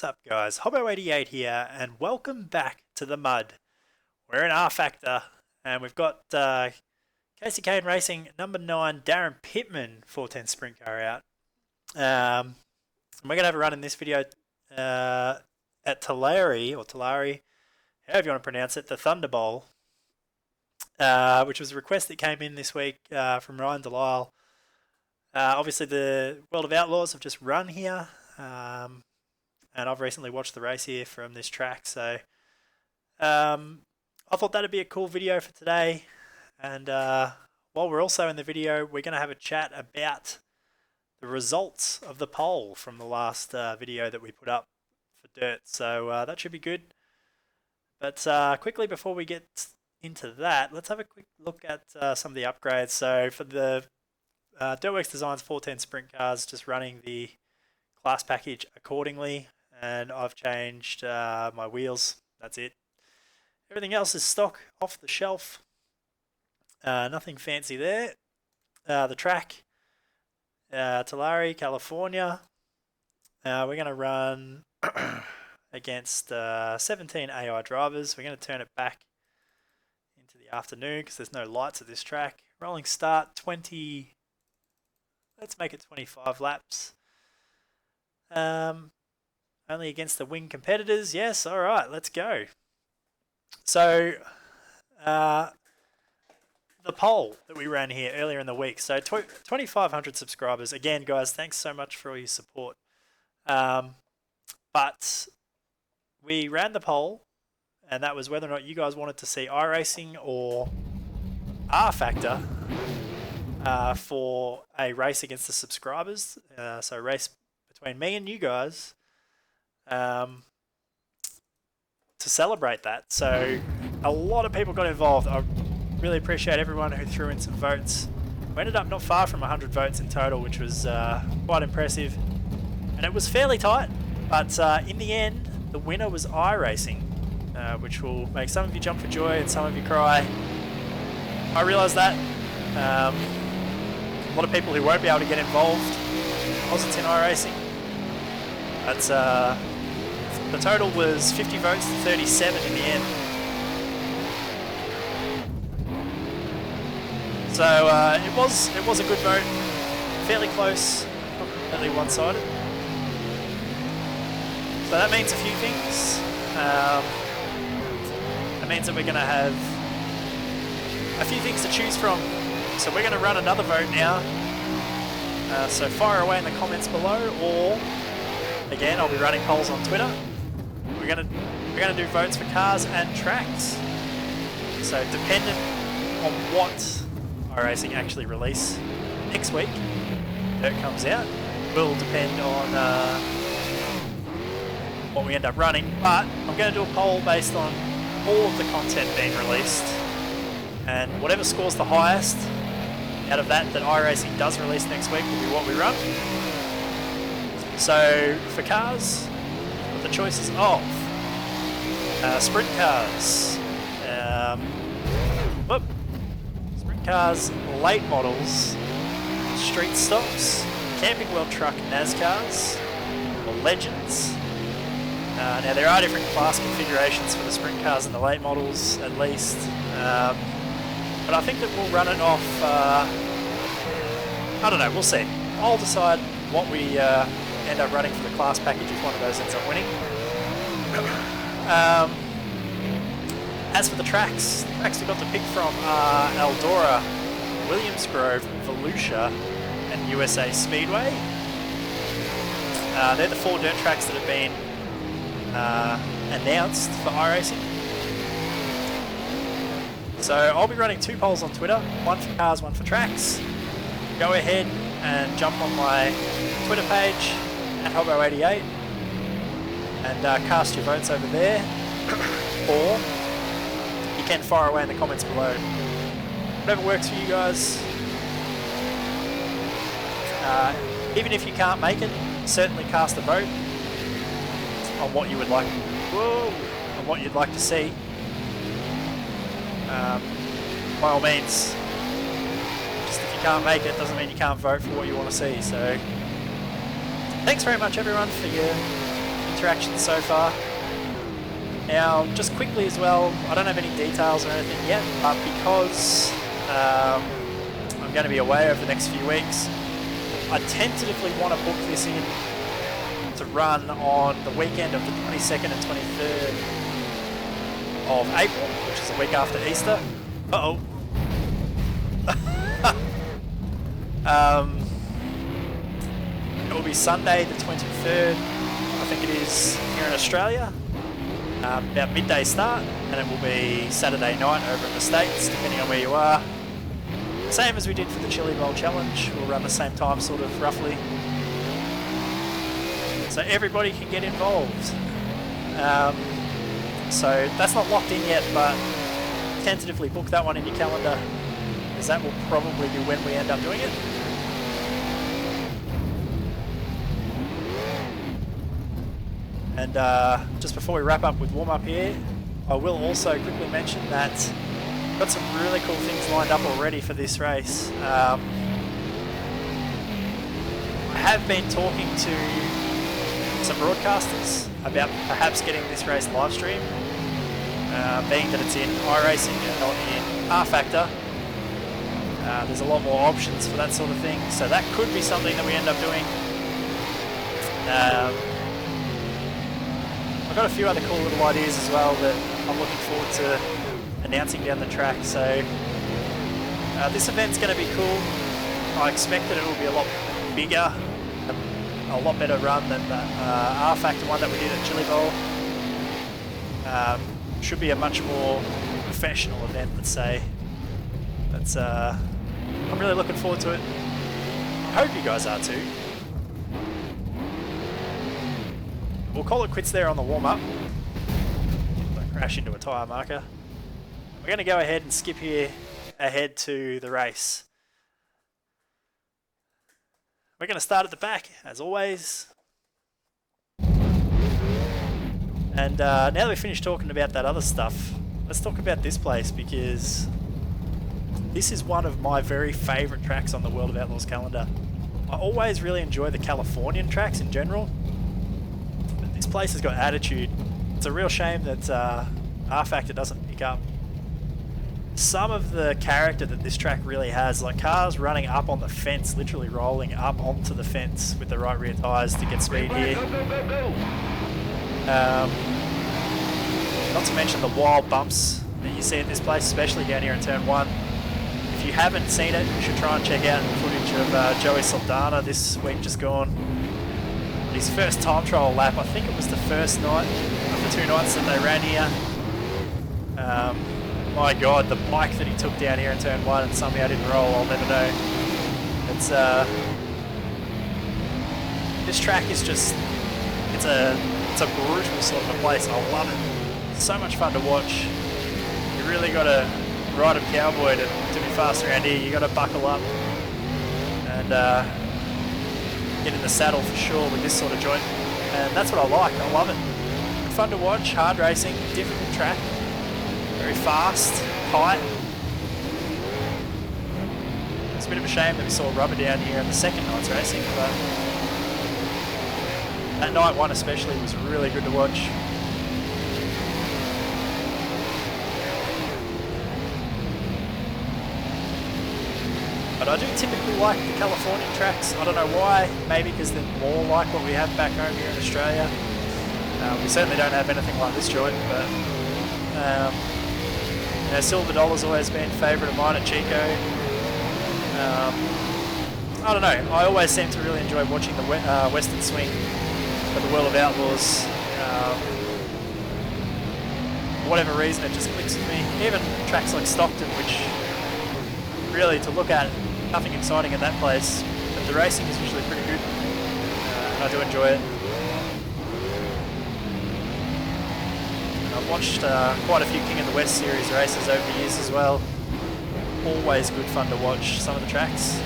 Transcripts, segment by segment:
up, guys? Hobo88 here, and welcome back to the mud. We're in rFactor, and we've got Casey Kane Racing number 9 Darren Pittman 410 sprint car out. And we're gonna have a run in this video at Tulare, however you want to pronounce it, the Thunder Bowl, which was a request that came in this week from Ryan Delisle. Obviously, the World of Outlaws have just run here. And I've recently watched the race here from this track, so I thought that'd be a cool video for today. And while we're also in the video, we're going to have a chat about the results of the poll from the last video that we put up for Dirt, so that should be good. But quickly before we get into that, let's have a quick look at some of the upgrades. So for the Dirtworks Designs 410 sprint cars, just running the class package accordingly, and I've changed my wheels. That's it. Everything else is stock, off the shelf. Nothing fancy there. The track, Tulare, California. We're going to run against 17 AI drivers. We're going to turn it back into the afternoon because there's no lights at this track. Rolling start 20. Let's make it 25 laps. Only against the wing competitors. Yes, all right, let's go. So, the poll that we ran here earlier in the week. So, 2,500 subscribers. Again, guys, thanks so much for all your support. But we ran the poll, and that was whether or not you guys wanted to see iRacing or rFactor for a race against the subscribers. So, a race between me and you guys to celebrate that. So a lot of people got involved. I really appreciate everyone who threw in some votes. We ended up not far from 100 votes in total, which was quite impressive, and it was fairly tight, but in the end the winner was iRacing, which will make some of you jump for joy and some of you cry. I realise that a lot of people who won't be able to get involved because it's in iRacing. But the total was 50 votes to 37 in the end. So it was a good vote, fairly close, not completely one-sided. So that means a few things. That means that we're going to have a few things to choose from. So we're going to run another vote now. So fire away in the comments below, or again, I'll be running polls on Twitter. We're gonna do votes for cars and tracks. So dependent on what iRacing actually release next week, Dirt comes out, will depend on what we end up running. But I'm going to do a poll based on all of the content being released, and whatever scores the highest out of that iRacing does release next week will be what we run. So for cars, with the choices of Sprintcars, Sprintcars late models, street stocks, Camping World Truck NASCARs, or Legends. Now there are different class configurations for the sprint cars and the late models at least, but I think that we'll run it off, I don't know, we'll see. I'll decide what we end up running for the class package if one of those ends up winning. As for the tracks we got to pick from are Eldora, Williams Grove, Volusia, and USA Speedway. They're the 4 dirt tracks that have been announced for iRacing. So I'll be running 2 polls on Twitter, one for cars, one for tracks. Go ahead and jump on my Twitter page at Hobo88 and cast your votes over there, or you can fire away in the comments below. Whatever works for you guys. Even if you can't make it, certainly cast a vote on what you would like. On what you'd like to see. By all means, just if you can't make it, doesn't mean you can't vote for what you want to see. So, thanks very much, everyone, for your interactions so far. Now, just quickly as well, I don't have any details or anything yet, but because I'm going to be away over the next few weeks, I tentatively want to book this in to run on the weekend of the 22nd and 23rd of April, which is a week after Easter. Uh-oh. It will be Sunday the 23rd, I think it is, here in Australia. About midday start, and it will be Saturday night over in the States, depending on where you are. Same as we did for the Chili Bowl Challenge, we'll run the same time sort of roughly. So everybody can get involved. So that's not locked in yet, but tentatively book that one in your calendar, because that will probably be when we end up doing it. And just before we wrap up with warm-up here, I will also quickly mention that I've got some really cool things lined up already for this race. I have been talking to some broadcasters about perhaps getting this race live stream, being that it's in iRacing and not in rFactor. There's a lot more options for that sort of thing, so that could be something that we end up doing. I've got a few other cool little ideas as well that I'm looking forward to announcing down the track, so this event's going to be cool. I expect that it will be a lot bigger, a lot better run than the rFactor one that we did at Chili Bowl. Should be a much more professional event, let's say. That's I'm really looking forward to it. I hope you guys are too. We'll call it quits there on the warm-up. Don't crash into a tyre marker. We're going to go ahead and skip here ahead to the race. We're going to start at the back, as always. And now that we've finished talking about that other stuff, let's talk about this place, because this is one of my very favourite tracks on the World of Outlaws calendar. I always really enjoy the Californian tracks in general. This place has got attitude. It's a real shame that rFactor doesn't pick up some of the character that this track really has, like cars running up on the fence, literally rolling up onto the fence with the right rear tyres to get speed here. Not to mention the wild bumps that you see at this place, especially down here in turn 1. If you haven't seen it, you should try and check out the footage of Joey Saldana this week just gone. His first time trial lap, I think it was the first night of the 2 nights that they ran here. My God, the bike that he took down here in turn 1 and somehow didn't roll, I'll never know. It's this track is just, it's a brutal sort of a place. I love it. It's so much fun to watch. You really got to ride a Cowboy to be fast around here. You got to buckle up and get in the saddle for sure with this sort of joint, and that's what I like. I love it. Fun to watch, hard racing, difficult track, very fast, tight. It's a bit of a shame that we saw rubber down here in the second night's racing, but that night one especially was really good to watch. But I do typically like the Californian tracks. I don't know why. Maybe because they're more like what we have back home here in Australia. We certainly don't have anything like this joint, but you know, Silver Dollar's always been a favourite of mine at Chico. I don't know. I always seem to really enjoy watching the Western Swing for the World of Outlaws. For whatever reason, it just clicks with me. Even tracks like Stockton, which really to look at, nothing exciting at that place, but the racing is usually pretty good, and I do enjoy it. And I've watched quite a few King of the West series races over the years as well. Always good fun to watch some of the tracks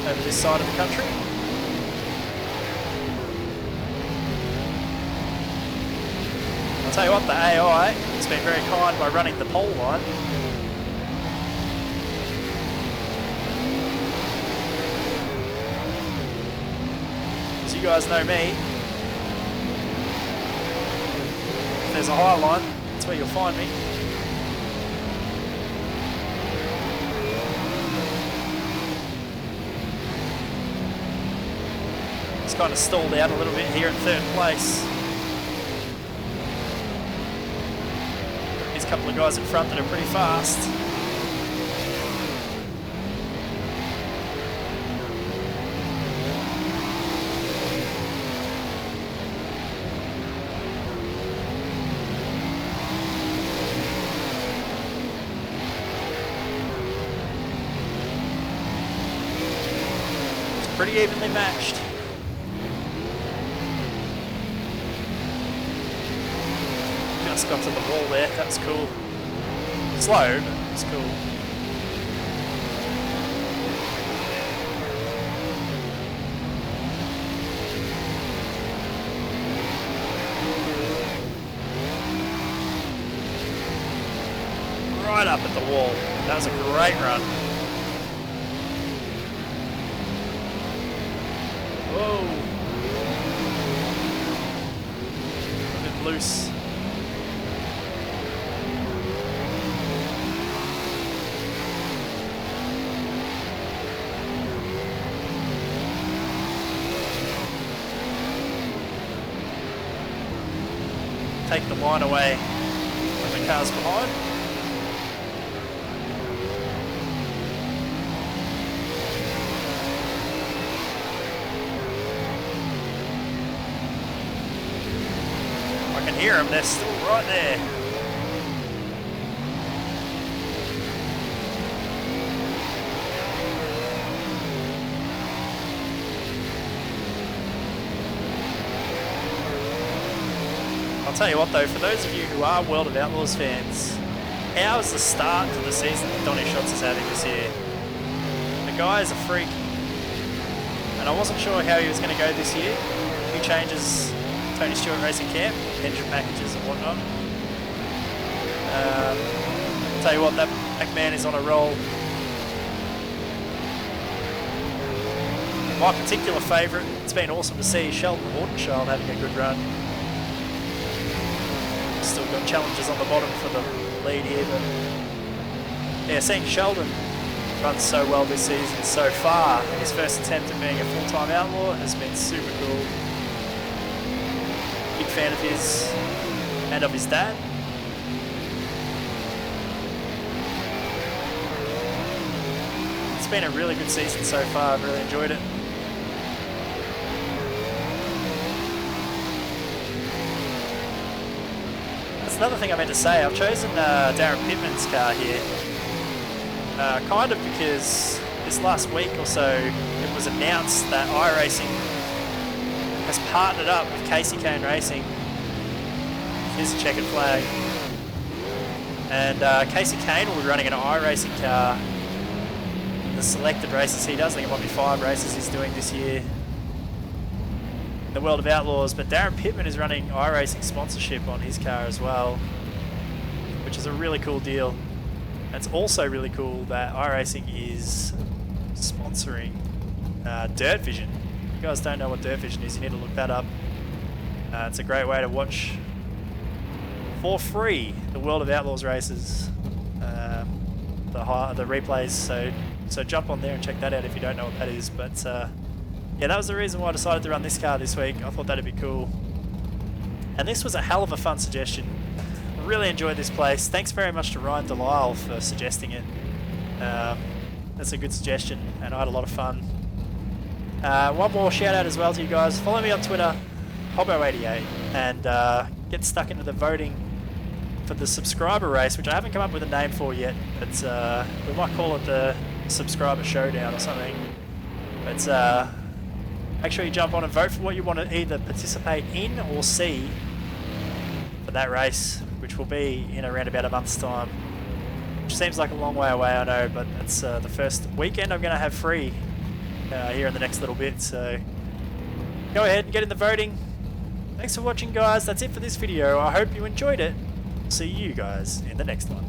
over this side of the country. I'll tell you what, the AI has been very kind by running the pole line. You guys know me. there's a high line, that's where you'll find me. It's kind of stalled out a little bit here in third place. There's a couple of guys in front that are pretty fast. It's pretty evenly matched. Just got to the wall there, that's cool. Slow, but it's cool. Right up at the wall. That was a great run. Whoa. A bit loose. Take the line away from the cars behind. I can hear them, they're still right there. I'll tell you what though, for those of you who are World of Outlaws fans, how is the start to the season that Donny Schatz is having this year? The guy is a freak, and I wasn't sure how he was going to go this year. He changes Tony Stewart Racing Camp, engine packages and whatnot. I'll tell you what, that man is on a roll. My particular favourite, it's been awesome to see Sheldon Hortenschild having a good run. Still got challenges on the bottom for the lead here, but yeah, seeing Sheldon run so well this season so far, his first attempt at being a full-time outlaw has been super cool. Big fan of his and of his dad. It's been a really good season so far, I've really enjoyed it. Another thing I meant to say, I've chosen Darren Pittman's car here, kind of because this last week or so it was announced that iRacing has partnered up with Casey Kane Racing. Here's a checkered flag. And Casey Kane will be running an iRacing car in the selected races he does. I think it might be 5 races he's doing this year. The World of Outlaws, but Darren Pittman is running iRacing sponsorship on his car as well, which is a really cool deal. And it's also really cool that iRacing is sponsoring Dirt Vision. If you guys don't know what Dirt Vision is, you need to look that up. It's a great way to watch for free the World of Outlaws races, the replays. So jump on there and check that out if you don't know what that is. But yeah, that was the reason why I decided to run this car this week. I thought that'd be cool. And this was a hell of a fun suggestion. I really enjoyed this place. Thanks very much to Ryan Delisle for suggesting it. That's a good suggestion, and I had a lot of fun. One more shout out as well to you guys. Follow me on Twitter, Hobbo88, and get stuck into the voting for the subscriber race, which I haven't come up with a name for yet. But we might call it the Subscriber Showdown or something. But make sure you jump on and vote for what you want to either participate in or see for that race, which will be in around about a month's time. Which seems like a long way away, I know, but it's the first weekend I'm going to have free here in the next little bit. So go ahead and get in the voting. Thanks for watching, guys. That's it for this video. I hope you enjoyed it. See you guys in the next one.